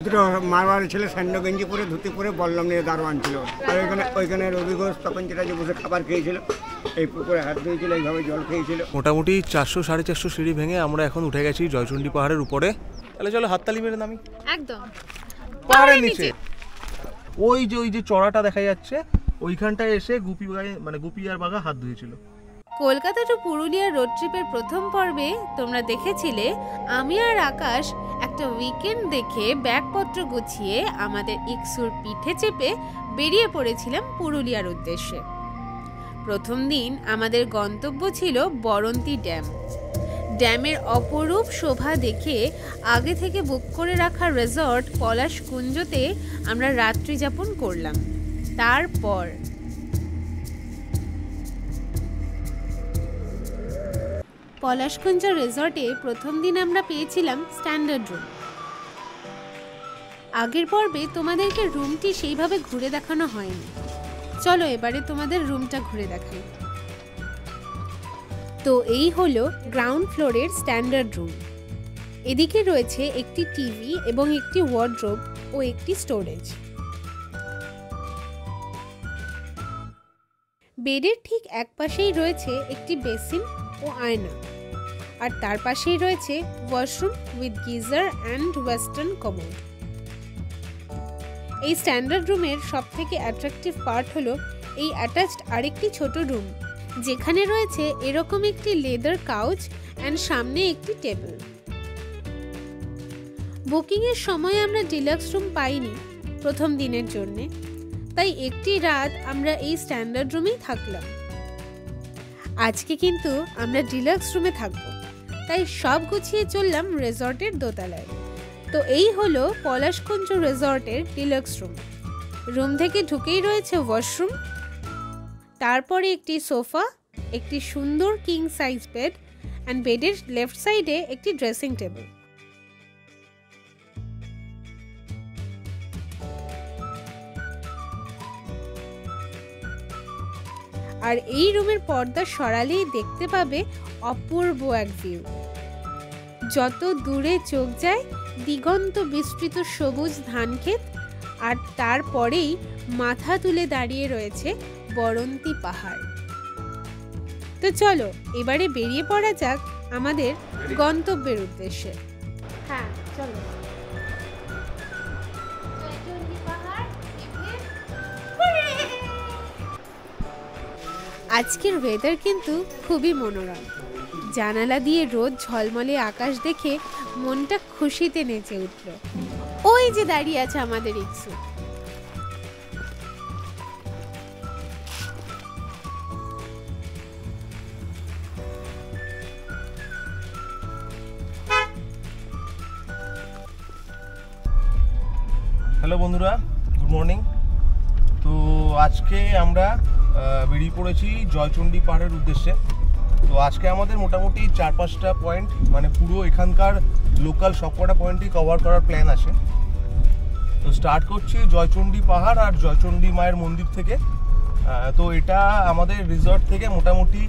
দুটো মারওয়ারি ছেলে স্যান্ডো গেঞ্জি পরে ধুতি পরে বললাম নিয়ে দারোয়ান ছিল। আর ওইখানে রবি ঘোষ তখন যেটা যে বসে খাবার খেয়েছিল, এই পুকুরে হাত ধুয়েছিল, এইভাবে জল খেয়েছিল। মোটামুটি 400-450 সিঁড়ি ভেঙে আমরা এখন উঠে গেছি জয়চণ্ডী পাহাড়ের উপরে। তাহলে চলো হাততালি মেরে নামি একদম পাহাড়ের নিচে। ওই যে চড়াটা দেখা যাচ্ছে, ওইখানটায় এসে গুপি আর বাঘা হাত ধুয়েছিল। কলকাতা টু পুরুলিয়া রোড ট্রিপের প্রথম পর্বে তোমরা দেখেছিলে আমি আর আকাশ একটা উইকেন্ড দেখে ব্যাগপত্র গুছিয়ে আমাদের ইকসুর পিঠে চেপে বেরিয়ে পড়েছিলাম পুরুলিয়ার উদ্দেশ্যে। প্রথম দিন আমাদের গন্তব্য ছিল বরন্তী ড্যাম। ড্যামের অপরূপ শোভা দেখে আগে থেকে বুক করে রাখা রিসর্ট পলাশ কুঞ্জতে আমরা রাত্রি যাপন করলাম। তারপর পলাশকুঞ্জ রিসর্টে প্রথম দিন আমরা পেয়েছিলাম স্ট্যান্ডার্ড রুম। আগের পর্বে তোমাদেরকে রুমটি সেইভাবে ঘুরে দেখানো হয়নি, চলো এবারে তোমাদের রুমটা ঘুরে দেখাই। তো এই হলো গ্রাউন্ড ফ্লোরের স্ট্যান্ডার্ড রুম। এদিকে রয়েছে একটি টিভি এবং একটি ওয়ার্ড্রোব ও একটি স্টোরেজ। বেডের ঠিক এক পাশেই রয়েছে একটি বেসিন ও আয়না, আর তার পাশেই রয়েছে washroom with geyser and western commode. এই স্ট্যান্ডার্ড রুমের সবথেকে অ্যাট্রাকটিভ পার্ট হলো এই অ্যাটাচড আরেকটি ছোট রুম, যেখানে রয়েছে এরকম একটি লেদার কাউচ অ্যান্ড সামনে একটি টেবিল। বুকিংয়ের সময় আমরা ডিলাক্স রুম পাইনি প্রথম দিনের জন্যে, তাই একটি রাত আমরা এই স্ট্যান্ডার্ড রুমেই থাকলাম। আজকে কিন্তু আমরা ডিলাক্স রুমে থাকবো, তাই সব গুছিয়ে চললাম রিসর্টের দোতলায়। তো এই হলো পলাশকুঞ্জ রিসর্টের ডিলাক্স রুম। রুম থেকে ঢুকেই রয়েছে ওয়াশরুম, তারপরে একটি সোফা, একটি সুন্দর কিং সাইজ বেড অ্যান্ড বেডের লেফট সাইডে একটি ড্রেসিং টেবিল। আর এই রুমের পর্দা সরালেই দেখতে পাবে অপূর্ব এক ভিউ। যত দূরে চোখ যায় দিগন্ত বিস্তৃত সবুজ ধানক্ষেত, আর তারপরেই মাথা তুলে দাঁড়িয়ে রয়েছে বরন্তী পাহাড়। তো চলো এবারে বেরিয়ে পড়া যাক আমাদের গন্তব্যের উদ্দেশ্যে। হ্যাঁ চলো। আজকের ওয়েদার কিন্তু খুবই মনোরম। জানালা দিয়ে রোদ ঝলমলে আকাশ দেখে মনটা খুশিতে নেচে উঠল। ওই যে দাঁড়িয়ে আছে আমাদের ইকসু। হ্যালো বন্ধুরা, গুড মর্নিং। তো আজকে আমরা বেরিয়ে পড়েছি জয়চণ্ডী পাহাড়ের উদ্দেশ্যে। তো আজকে আমাদের মোটামুটি 4-5টা পয়েন্ট, মানে পুরো এখানকার লোকাল সবকটা পয়েন্টই কভার করার প্ল্যান আছে। তো স্টার্ট করছি জয়চণ্ডী পাহাড় আর জয়চণ্ডী মায়ের মন্দির থেকে। তো এটা আমাদের রিসর্ট থেকে মোটামুটি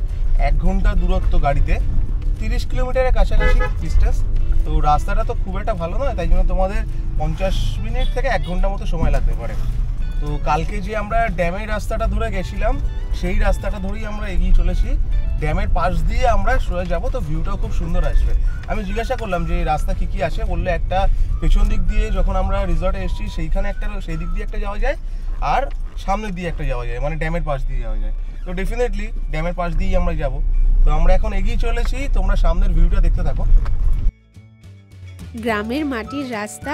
1 ঘন্টা দূরত্ব গাড়িতে, 30 কিলোমিটারের কাছাকাছি ডিস্টেন্স। তো রাস্তাটা তো খুব একটা ভালো নয়, তাই জন্য তোমাদের 50 মিনিট থেকে 1 ঘন্টা মতো সময় লাগতে পারে। তো কালকে যে আমরা ড্যামের রাস্তাটা ধরে গেছিলাম, সেই রাস্তাটা ধরেই আমরা এগিয়ে চলেছি। ড্যামের পাশ দিয়ে আমরা সোজা যাবো, তো ভিউটাও খুব সুন্দর আসবে। আমি জিজ্ঞাসা করলাম যে এই রাস্তা কী কী আছে, বললে একটা পেছন দিক দিয়ে যখন আমরা রিসর্টে এসেছি সেইখানে একটা, সেই দিক দিয়ে একটা যাওয়া যায়, আর সামনের দিয়ে একটা যাওয়া যায়, মানে ড্যামের পাশ দিয়ে যাওয়া যায়। তো ডেফিনেটলি ড্যামের পাশ দিয়েই আমরা যাব। তো আমরা এখন এগিয়ে চলেছি, তোমরা সামনের ভিউটা দেখতে থাকো। গ্রামের মাটির রাস্তা,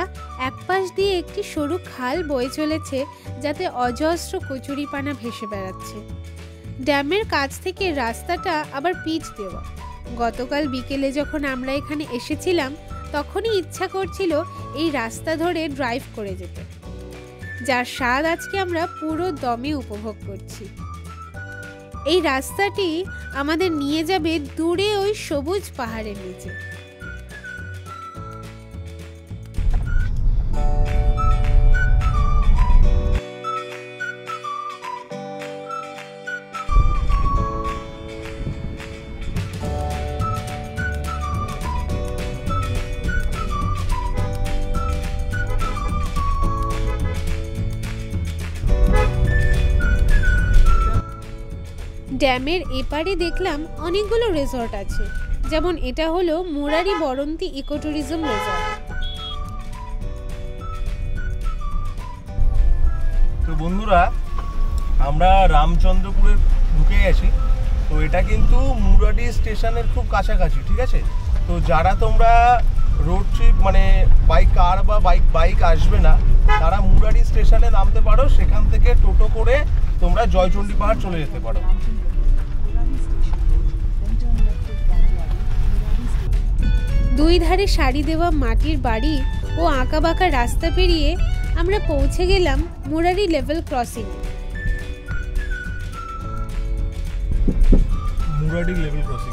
এক পাশ দিয়ে একটি সরু খাল বয়ে চলেছে, যাতে অজস্র কচুরিপানা ভেসে বেড়াচ্ছে। ড্যামের কাছ থেকে রাস্তাটা আবার পিচ দেওয়া। গতকাল বিকেলে যখন আমরা এখানে এসেছিলাম, তখনই ইচ্ছা করছিল এই রাস্তা ধরে ড্রাইভ করে যেতে, যার স্বাদ আজকে আমরা পুরো দমে উপভোগ করছি। এই রাস্তাটি আমাদের নিয়ে যাবে দূরে ওই সবুজ পাহাড়ের নিচে। ড্যামের এপারে দেখলাম অনেকগুলো রিসর্ট আছে, যেমন এটা হলো Murari Baranti eco tourism resort. তো বন্ধুরা, আমরা রামচন্দ্রপুরে ঢুকে গেছি। তো এটা কিন্তু মুরারি স্টেশনের খুব কাছাকাছি, ঠিক আছে? তো যারা তোমরা রোড ট্রিপ মানে বাইক কার বা বাইক আসবে না, তারা মুরারি স্টেশনে নামতে পারো, সেখান থেকে টোটো করে তোমরা জয়চণ্ডী পাহাড় চলে যেতে পারো। দুই ধারে সারি দেওয়া মাটির বাড়ি ও আঁকাবাঁকা রাস্তা পেরিয়ে আমরা পৌঁছে গেলাম Murari level crossing. Murari level crossing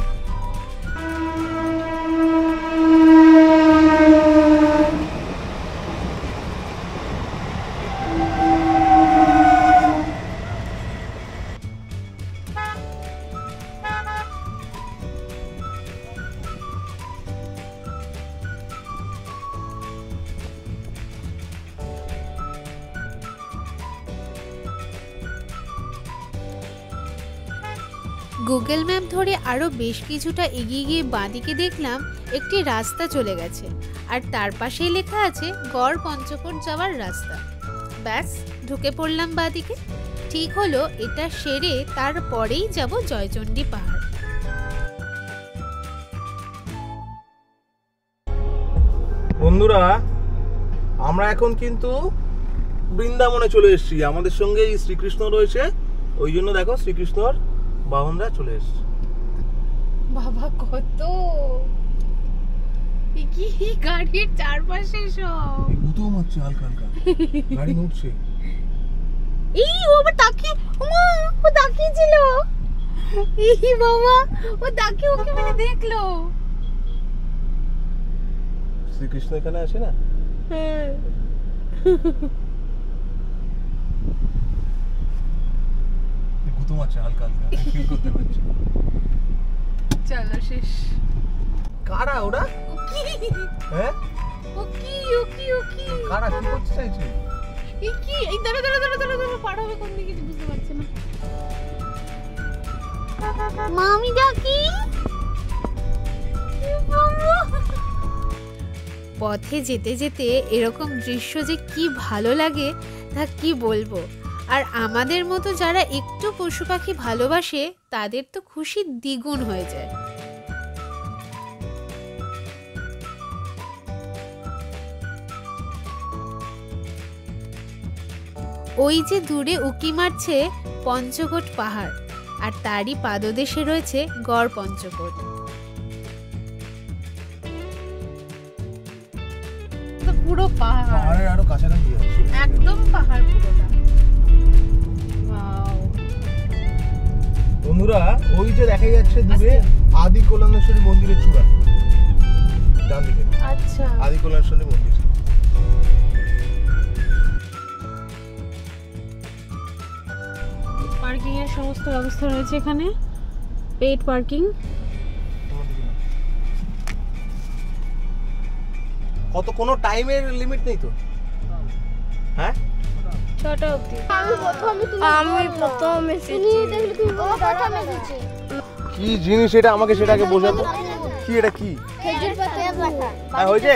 Google map ধরে আরও বেশ কিছুটা এগিয়ে গিয়ে বাঁদিকে দেখলাম একটি রাস্তা চলে গেছে, আর তার পাশেই লেখা আছে গড় পঞ্চকোট যাওয়ার রাস্তা। ব্যাস ঢুকে পড়লাম বাঁদিকে। ঠিক হলো এটা সেরে তারপরেই যাব জয়চণ্ডী পাহাড়। বন্ধুরা, আমরা এখন কিন্তু বৃন্দাবনে চলে এসেছি। আমাদের সঙ্গে শ্রীকৃষ্ণ রয়েছে, ওই জন্য দেখো শ্রীকৃষ্ণর বাহনরা চলে এসেছে। বাবা কত কি গাড়ির চারপাশে সব গুতো মারছে হালকা হালকা, গাড়ি উঠছে। এই ও আবার তাকিয়ে, ও তাকিয়ে ছিল। এই বাবা, ও তাকিয়ে ওকে মানে দেখলো। শ্রীকৃষ্ণ এখানে আছে না? হ্যাঁ, গুতো মারছে হালকা হালকা, ফিল করতে পারছি। চলো শেষ। কারা ওরা? হ্যাঁ, ও কি কারা কি করতে চাইছে? এই কি, এই দাঁড়া পার হবে কোন দিকে বুঝতে পারছি না। মামি ডাকি। পথে যেতে যেতে এরকম দৃশ্য যে কি ভালো লাগে তা কি বলবো। আর আমাদের মতো যারা একটু পশু পাখি ভালোবাসে তাদের তো খুশি দ্বিগুণ হয়ে যায়। ওই যে দূরে উকি মারছে পঞ্চকোট পাহাড়, আর তারই পাদদেশে রয়েছে গড় পঞ্চকোট। পুরো পাহাড়ের আরো কাছাকাছি আছে, একদম পাহাড় পুরোটা। বন্ধুরা, ওই যে দেখা যাচ্ছে দূরে আদি কল্যাণেশ্বরী মন্দিরের চূড়া, ডান দিকে। আচ্ছা, আদি কল্যাণেশ্বরী মন্দির। পার্কিং এর সমস্ত ব্যবস্থা রয়েছে এখানে, পেড পার্কিং। কত কোনো টাইমের লিমিট নেই তো? হ্যাঁ, 6টা অবধি। আমি প্রথম এসেছি। কি জিনিস এটা, আমাকে সেটাকে বোঝাতো। কি এটা, কি? খেজুর পাতা। হ্যাঁ, হয়েছে?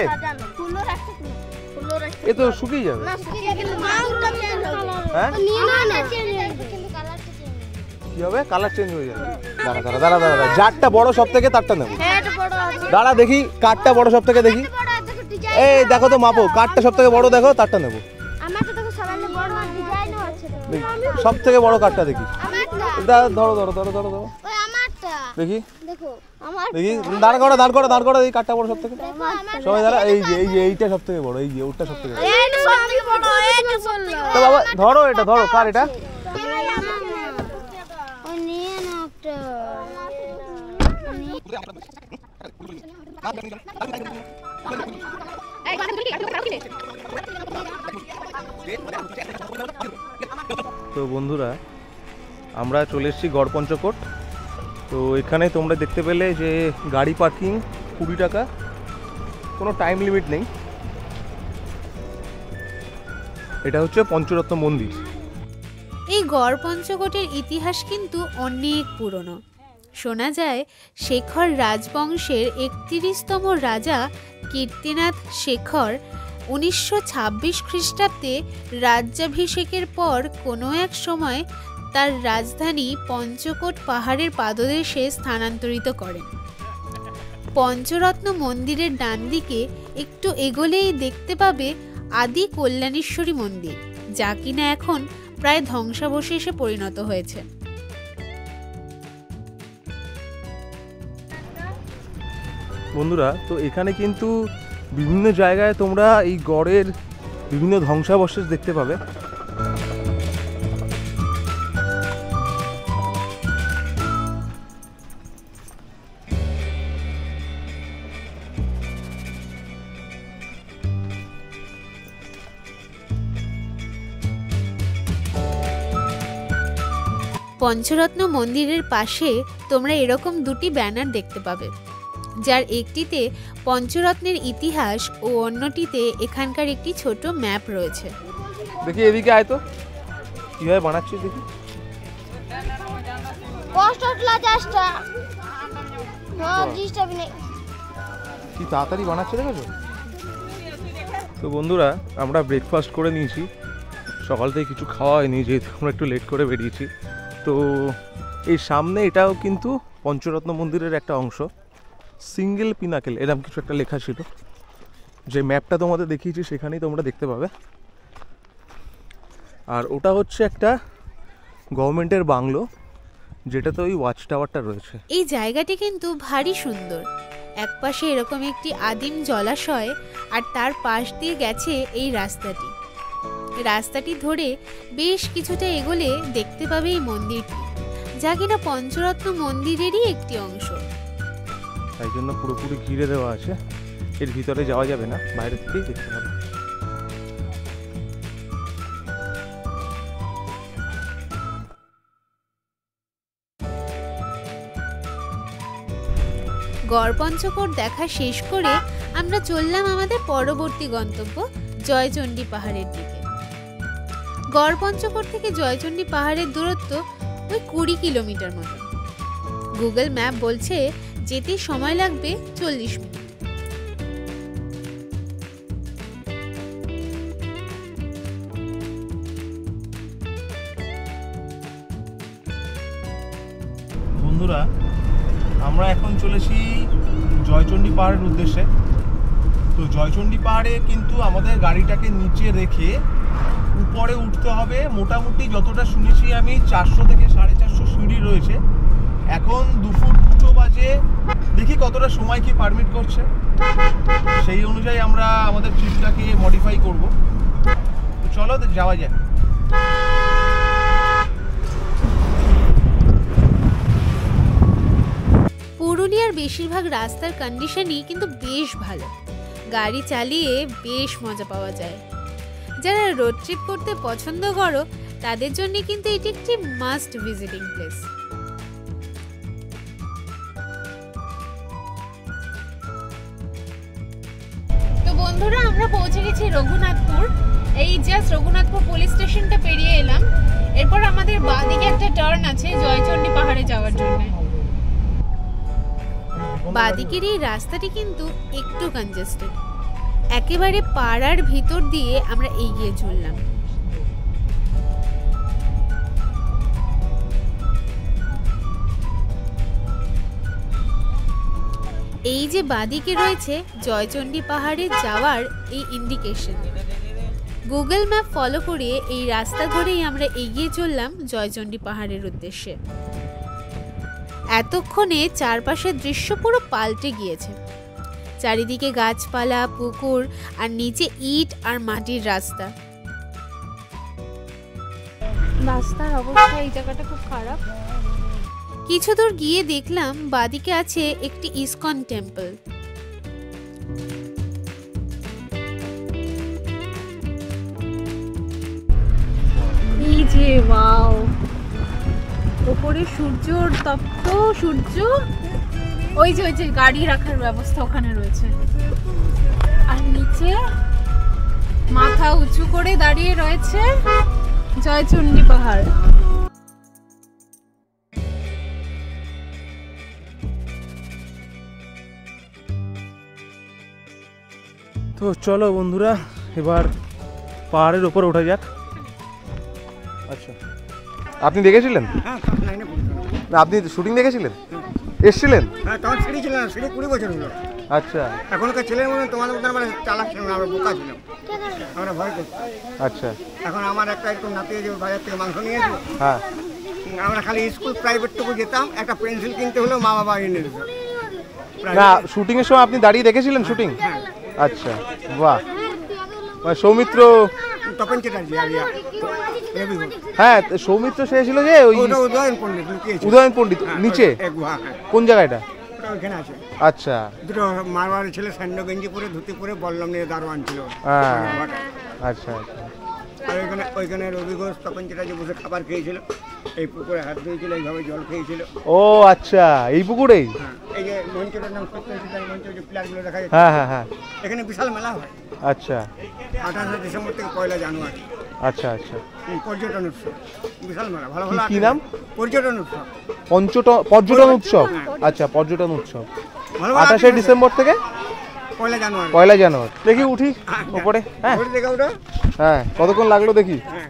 ফুলও রাখতে, ফুলও রাখতে। এ তো শুকিয়ে যাবে। না শুকিয়ে গেলে মাউটা চেঞ্জ হবে। হ্যাঁ, নিয়ে না চেঞ্জ হবে, কিন্তু কালারটা চেঞ্জ হবে। কি হবে? কালার চেঞ্জ হয়ে যাবে। দাঁড়া, যারটা বড় সব থেকে তারটা নেবো। হ্যাঁ, এটা বড় আছে। দাঁড়া দেখি কাঠটা বড় সব থেকে, দেখি। বড় আছে, দেখো ডিজাইন। এই দেখো তো, মাপো, কাঠটা সব থেকে বড় দেখো, তারটা নেবো। আমারটা দেখো সামান্য বড় আর ডিজাইনও আছে। সব থেকে বড় কাঠটা দেখি। আমারটা। ধরো। ওই আমারটা। দেখি দেখো, আমার দেখি, দাঁড় করো দেখি, কাঠটা বড় সব থেকে। সবাই দাঁড়া, এই যে এইটা সব থেকে বড়, এই যে ওটা সব থেকে বড়। এইটা সবথেকে বড়, এইটা বললো। তো বাবা ধরো, এটা ধরো, কার এটা? ও নিয়ে না একটা। তো বন্ধুরা, আমরা চলে এসেছি গড় পঞ্চকোট। তো এখানে তোমরা দেখতে পেলে যে গাড়ি পার্কিং 20 টাকা, কোনো টাইম লিমিট নেই। এটা হচ্ছে পঞ্চরত্ন মন্দির। এই গড় পঞ্চকোটের ইতিহাস কিন্তু অনেক পুরনো। শোনা যায় শেখর রাজবংশের 31তম রাজা কীর্তিনাথ শেখর 1926 খ্রিস্টাব্দে রাজ্যাভিষেকের পর কোনো এক সময় তার রাজধানী পঞ্চকোট পাহাড়ের পাদদেশে স্থানান্তরিত করেন। পঞ্চরত্ন মন্দিরের ডান দিকে একটু এগোলেই দেখতে পাবে আদি কল্যাণেশ্বরী মন্দির, যা কিনা এখন প্রায় ধ্বংসাবশেষে পরিণত হয়েছে। বন্ধুরা, তো এখানে কিন্তু বিভিন্ন জায়গায় তোমরা এই গড়ের বিভিন্ন ধ্বংসাবশেষ দেখতে পাবে। পঞ্চরত্ন মন্দিরের পাশে তোমরা এরকম দুটি ব্যানার দেখতে পাবে, যার একটিতে পঞ্চরত্নের ইতিহাস ও অন্যটিতে এখানকার একটি ছোট ম্যাপ রয়েছে। দেখি এদিকে আয় তো, কিভাবে বানাচ্ছিস দেখি। কি তাড়াতাড়ি বানাচ্ছে দেখেছো? তো বন্ধুরা, আমরা ব্রেকফাস্ট করে নিয়েছি, সকাল থেকে কিছু খাওয়া হয়নি যেহেতু আমরা একটু লেট করে বেরিয়েছি। তো এই সামনে এটাও কিন্তু পঞ্চরত্ন মন্দিরের একটা অংশ, সিঙ্গেল পিনাকেল এরকম কিছু একটা লেখা ছিল। যে ম্যাপটা তোমাদের দেখিয়েছি সেখানেই তোমরা দেখতে পাবে। আর ওটা হচ্ছে একটা গভর্নমেন্টের বাংলো, যেটাতে ওই ওয়াচ টাওয়ারটা রয়েছে। এই জায়গাটি কিন্তু ভারী সুন্দর। একপাশে এরকম একটি আদিম জলাশয়, আর তার পাশ দিয়ে গেছে এই রাস্তাটি। রাস্তাটি ধরে বেশ কিছুটা এগোলে দেখতে পাবে এই মন্দিরটি, যা কিনা পঞ্চরত্ন মন্দিরেরই একটি অংশ। তাই জন্য পুরোপুরি ঘিরে দেওয়া আছে, এর ভিতরে যাওয়া যাবে না, বাইরে থেকেই দেখতে পাবে। গড় পঞ্চকোট দেখা শেষ করে আমরা চললাম আমাদের পরবর্তী গন্তব্য জয়চণ্ডী পাহাড়ের দিকে। গড় পঞ্চকোট থেকে জয়চণ্ডী পাহাড়ের দূরত্ব ওই 20 কিলোমিটার মতো। গুগল ম্যাপ বলছে যেতে সময় লাগবে 40 মিনিট। বন্ধুরা, আমরা এখন চলেছি জয়চণ্ডী পাহাড়ের উদ্দেশ্যে। তো জয়চণ্ডী পাহাড়ে কিন্তু আমাদের গাড়িটাকে নিচে রেখে উপরে উঠতে হবে। মোটামুটি যতটা শুনেছি আমি 400 থেকে 450 সিঁড়ি রয়েছে। এখন 2 বাজে, দেখি কতটা সময় কি পারমিট করছে, সেই অনুযায়ী আমরা আমাদের ট্রিপটাকে মডিফাই করব। তো চলো যাওয়া যাক। পুরুলিয়ার বেশিরভাগ রাস্তার কন্ডিশনই কিন্তু বেশ ভালো, গাড়ি চালিয়ে বেশ মজা পাওয়া যায়। যারা রোড ট্রিপ করতে পছন্দ করো তাদের জন্য কিন্তু এটি একটি মাস্ট ভিজিটিং প্লেস। তো বন্ধুরা, আমরা পৌঁছে গেছি রঘুনাথপুর। এই জাস্ট রঘুনাথপুর পুলিশ স্টেশনটা পেরিয়ে এলাম। এরপর আমাদের বাঁদিকে একটা টার্ন আছে জয়চণ্ডী পাহাড়ে যাওয়ার জন্য। বাঁদিকের এই রাস্তাটি কিন্তু একটু কনজেস্টেড। একেবারে পাড়ার ভিতর দিয়ে আমরা এগিয়ে চললাম। এই যে বাঁদিকে রয়েছে জয়চণ্ডী পাহাড়ে যাওয়ার এই ইন্ডিকেশন। গুগল ম্যাপ ফলো করে এই রাস্তা ধরেই আমরা এগিয়ে চললাম জয়চণ্ডী পাহাড়ের উদ্দেশ্যে। এতক্ষণে চারপাশের দৃশ্য পুরো পাল্টে গিয়েছে। চারিদিকে গাছপালা, পুকুর, আর নিচে ইট আর মাটির রাস্তা। রাস্তার অবস্থা এই জায়গাটা খুব খারাপ। কিছু দূর গিয়ে দেখলাম বাদিকে আছে একটি ইসকন টেম্পল। এই যে ওয়াও, উপরে সূর্যর তপ্ত সূর্য, ওই যে গাড়ি রাখার ব্যবস্থা ওখানে রয়েছে, আর নিচে মাথা উঁচু করে দাঁড়িয়ে রয়েছে জয়চণ্ডী পাহাড়। তো চলো বন্ধুরা, এবার পাহাড়ের ওপর ওঠা যাক। আচ্ছা, আপনি দেখেছিলেন? হ্যাঁ, ক্লাস 9 এ পড়তাম। না, আপনি শুটিং দেখেছিলেন, এসছিলেন? হ্যাঁ, তখন সিঁড়ি ছিল না, সিঁড়ি 20 বছর হলো। আচ্ছা এখনকার ছেলের মনে তোমাদের মতো আমরা চালাক ছিলাম না, আমরা বোকা ছিলাম, আমরা ভয় করতাম। আচ্ছা। এখন আমার একটা একটু নাতি যে বাজার থেকে মাংস নিয়ে এসো, হ্যাঁ, আমরা খালি স্কুল প্রাইভেটটুকু যেতাম, একটা পেন্সিল কিনতে হলেও মা বাবা এনে দিত। না শুটিং এর সময় আপনি দাঁড়িয়ে দেখেছিলেন শুটিং? আচ্ছা, বাহ। মানে সৌমিত্র, তপন চ্যাটার্জি আর রবি ঘোষ। হ্যাঁ সৌমিত্র সে ছিল যে ওই ওটা উদয়ন পণ্ডিত লুকিয়েছে। উদয়ন পণ্ডিত হ্যাঁ, নিচে এক গুহা, হ্যাঁ। কোন জায়গাটা? ওটা ওইখানে আছে। আচ্ছা দুটো মারওয়াড়ি ছেলে স্যান্ডো গেঞ্জি পরে ধুতি পরে বল্লম নিয়ে দারোয়ান ছিল। হ্যাঁ। ওই গুহাটা। আচ্ছা আচ্ছা। আর ওইখানে রবি ঘোষ তপন চ্যাটার্জি বসে খাবার খেয়েছিল, এই পুকুরে হাত ধুয়েছিল, এইভাবে জল খেয়েছিল। ও আচ্ছা, এই পুকুরেই? হ্যাঁ, এই যে মঞ্চটার নাম সত্যজিৎ মঞ্চ, যে প্লেয়ারগুলো দেখা যাচ্ছে, হ্যাঁ হ্যাঁ হ্যাঁ। এখানে বিশাল মেলা হয়। আচ্ছা 28 ডিসেম্বর থেকে 1 জানুয়ারি। আচ্ছা আচ্ছা। পর্যটন উৎসব, বিশাল মেলা, ভালো ভালো কি নাম? পর্যটন উৎসব। পর্যটন উৎসব। আচ্ছা, পর্যটন উৎসব ভালো ভালো 28 ডিসেম্বর থেকে 1 জানুয়ারি। 1 জানুয়ারি। দেখি উঠি উপরে। হ্যাঁ ঘুরে দেখো ওটা। হ্যাঁ, কতক্ষণ লাগলো দেখি? হ্যাঁ,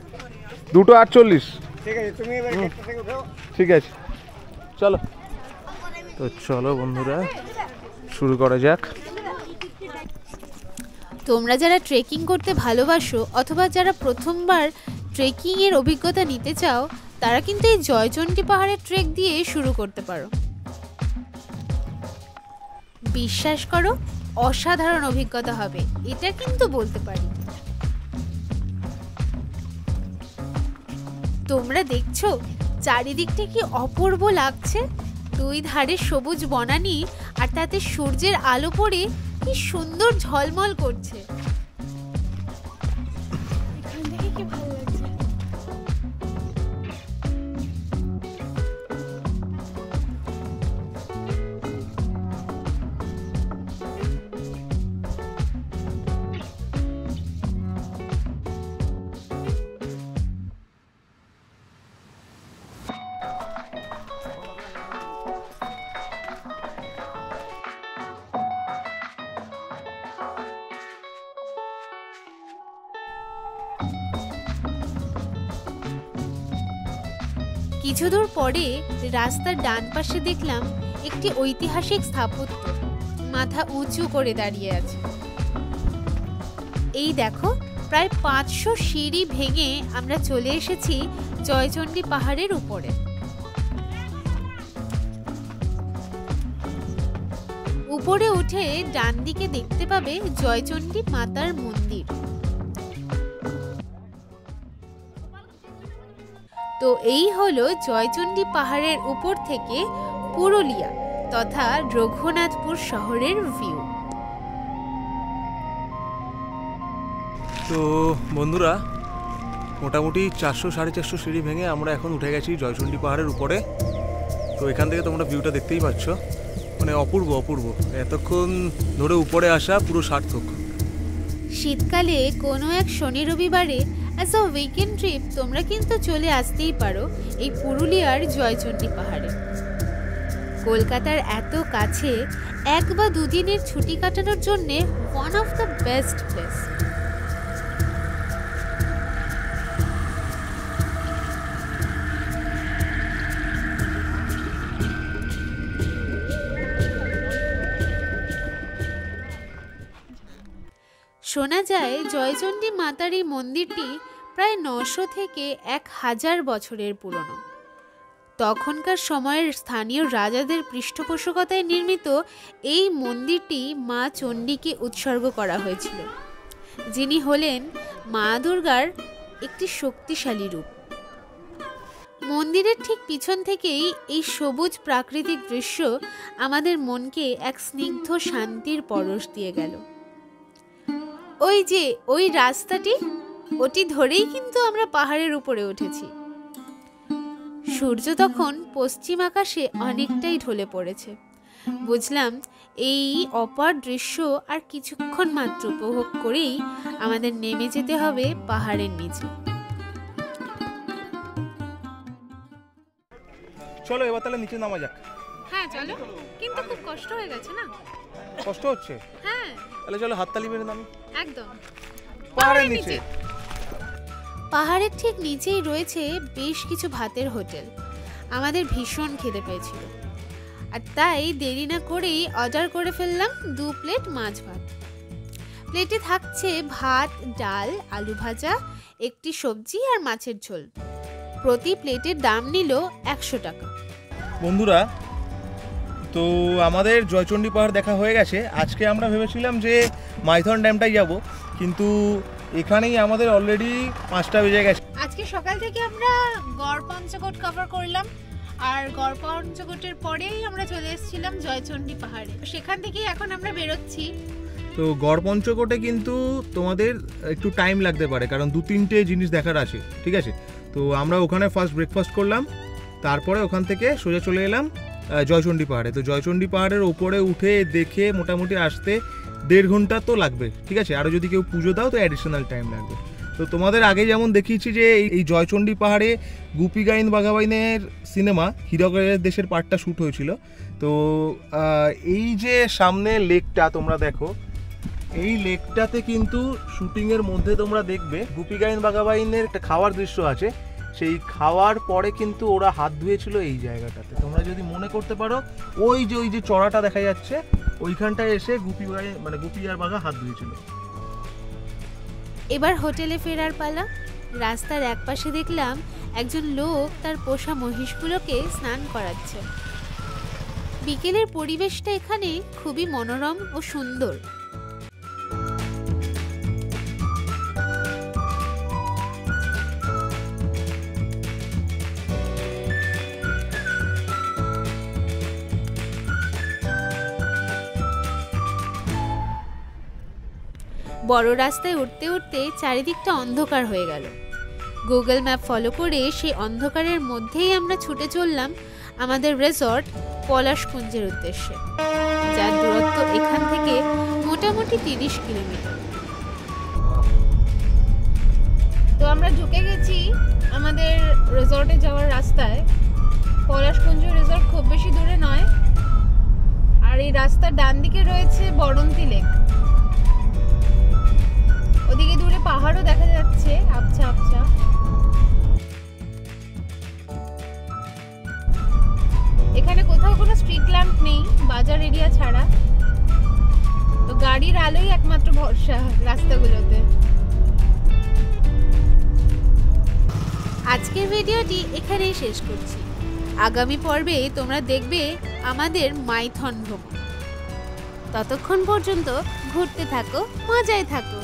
2:48। ঠিক আছে, তুমি এবার গেটটা থেকে উঠো। ঠিক আছে, চলো। তো চলো বন্ধুরা, শুরু করা যাক। তোমরা যারা ট্রেকিং করতে ভালোবাসো অথবা যারা প্রথমবার ট্রেকিংয়ের অভিজ্ঞতা নিতে চাও, তারা কিন্তু এই জয়চণ্ডী পাহাড়ের ট্রেক দিয়ে শুরু করতে পারো। বিশ্বাস করো, অসাধারণ অভিজ্ঞতা হবে, এটা কিন্তু বলতে পারি। তোমরা দেখছো চারিদিকটা কি অপূর্ব লাগছে, দুই ধারে সবুজ বনানী, আর তাতে সূর্যের আলো পড়ে কি সুন্দর ঝলমল করছে। এখান থেকে কি ভালো লাগছে। কিছু দূর পরে রাস্তার ডান পাশে দেখলাম একটি ঐতিহাসিক স্থাপত্য মাথা উঁচু করে দাঁড়িয়ে আছে। এই দেখো, প্রায় 500 সিঁড়ি ভেঙে আমরা চলে এসেছি জয়চণ্ডী পাহাড়ের উপরে। উপরে উঠে ডান দিকে দেখতে পাবে জয়চণ্ডী মাতার মন্দির। তো এই হলো জয়চণ্ডী পাহাড়ের উপর থেকে পুরুলিয়া তথা রঘুনাথপুর শহরের ভিউ। তো বন্ধুরা, মোটামুটি 400-450 সিঁড়ি ভেঙে আমরা এখন উঠে গেছি জয়চণ্ডী পাহাড়ের উপরে। তো এখান থেকে তোমরা ভিউটা দেখতেই পাচ্ছ, মানে অপূর্ব অপূর্ব। এতক্ষণ ধরে উপরে আসা পুরো সার্থক। শীতকালে কোনো এক শনি রবিবারে অ্যাজ আ উইকেন্ড ট্রিপ তোমরা কিন্তু চলে আসতেই পারো এই পুরুলিয়ার জয়চণ্ডী পাহাড়ে। কলকাতার এত কাছে 1 বা 2 দিনের ছুটি কাটানোর জন্যে one of the best place. শোনা যায় জয়চণ্ডী মাতার এই মন্দিরটি প্রায় 900 থেকে 1000 বছরের পুরনো। তখনকার সময়ের স্থানীয় রাজাদের পৃষ্ঠপোষকতায় নির্মিত এই মন্দিরটি মা চণ্ডীকে উৎসর্গ করা হয়েছিল, যিনি হলেন মা দুর্গার একটি শক্তিশালী রূপ। মন্দিরের ঠিক পিছন থেকেই এই সবুজ প্রাকৃতিক দৃশ্য আমাদের মনকে এক স্নিগ্ধ শান্তির পরশ দিয়ে গেল। ওই যে ওই রাস্তাটি, ওটি ধরেই কিন্তু আমরা পাহাড়ের উপরে উঠেছি। সূর্য তখন পশ্চিম আকাশে অনেকটাই ঢলে পড়েছে। বুঝলাম এই অপার দৃশ্য আর কিছুক্ষণ মাত্র উপভোগ করেই আমাদের নেমে যেতে হবে পাহাড়ের নিচে। চলো এবার তাহলে নিচে নামা যাক। হ্যাঁ চলো, কিন্তু খুব কষ্ট হয়ে গেছে না? কষ্ট হচ্ছে? হ্যাঁ তাহলে চলো হাততালি মেরে নামি। একদম। পাহাড়ের নিচে। পাহাড়ের ঠিক নিচেই রয়েছে বেশ কিছু ভাতের হোটেল। আমাদের ভীষণ খিদে পেয়েছিল, আর তাই দেরি না করেই অর্ডার করে ফেললাম 2 প্লেট মাছ ভাত। প্লেটে থাকছে ভাত, ডাল, আলু ভাজা, একটি সবজি আর মাছের ঝোল। প্রতি প্লেটের দাম নিল 100 টাকা। বন্ধুরা, তো আমাদের জয়চণ্ডী পাহাড় দেখা হয়ে গেছে। আজকে আমরা ভেবেছিলাম যে মাইথন ড্যামটাই যাব, কিন্তু এখানেই আমাদের অলরেডি 5টা বেজে গেছে। আজকে সকাল থেকে আমরা গড় পঞ্চকোট কভার করলাম, আর গড় পঞ্চকোটের পরেই আমরা চলে এসেছিলাম জয়চণ্ডী পাহাড়ে। সেখান থেকেই এখন আমরা বেরোচ্ছি। তো গড় পঞ্চকোটে কিন্তু তোমাদের একটু টাইম লাগতে পারে, কারণ 2-3টে জিনিস দেখার আছে, ঠিক আছে? তো আমরা ওখানে ফার্স্ট ব্রেকফাস্ট করলাম, তারপরে ওখান থেকে সোজা চলে এলাম জয়চণ্ডী পাহাড়ে। তো জয়চণ্ডী পাহাড়ের ওপরে উঠে দেখে মোটামুটি আসতে 1.5 ঘন্টা তো লাগবে, ঠিক আছে? আরও যদি কেউ পুজো দাও তো অ্যাডিশনাল টাইম লাগবে। তো তোমাদের আগে যেমন দেখিয়েছি যে এই জয়চণ্ডী পাহাড়ে গুপি গাইন বাঘাবাইনের সিনেমা হীরকের দেশের পার্টটা শ্যুট হয়েছিল। তো এই যে সামনে লেকটা তোমরা দেখো, এই লেকটাতে কিন্তু শুটিংয়ের মধ্যে তোমরা দেখবে গুপি গাইন বাঘাবাইনের একটা খাওয়ার দৃশ্য আছে। সেই খাওয়ার পরে কিন্তু ওরা হাত ধুয়েছিল এই জায়গাটাতে। তোমরা যদি মনে করতে পারো, ওই যে চড়াটা দেখা যাচ্ছে, ওইখানটায় এসে গুপি আর বাঘা হাত ধুয়েছিল। এবার হোটেলে ফেরার পালা। রাস্তার একপাশে দেখলাম একজন লোক তার পোষা মহিষগুলোকে স্নান করাচ্ছে। বিকেলের পরিবেশটা এখানে খুবই মনোরম ও সুন্দর। বড় রাস্তায় উঠতে উঠতে চারিদিকটা অন্ধকার হয়ে গেল। গুগল ম্যাপ ফলো করে সেই অন্ধকারের মধ্যেই আমরা ছুটে চললাম আমাদের রিসর্ট পলাশকুঞ্জের উদ্দেশ্যে, যার দূরত্ব এখান থেকে মোটামুটি 30 কিলোমিটার। তো আমরা ঢুকে গেছি আমাদের রিসর্টে যাওয়ার রাস্তায়। পলাশকুঞ্জ রিসর্ট খুব বেশি দূরে নয়, আর এই রাস্তার ডান দিকে রয়েছে বরন্তি লেক। ওদিকে দূরে পাহাড়ও দেখা যাচ্ছে আবছা আবছা। এখানে কোথাও কোনো স্ট্রিট ল্যাম্প নেই বাজার এরিয়া ছাড়া, তো গাড়ির আলোই একমাত্র ভরসা রাস্তাগুলোতে। আজকের ভিডিওটি এখানেই শেষ করছি। আগামী পর্বে তোমরা দেখবে আমাদের মাইথন ভ্রমণ। ততক্ষণ পর্যন্ত ঘুরতে থাকো, মজায় থাকো।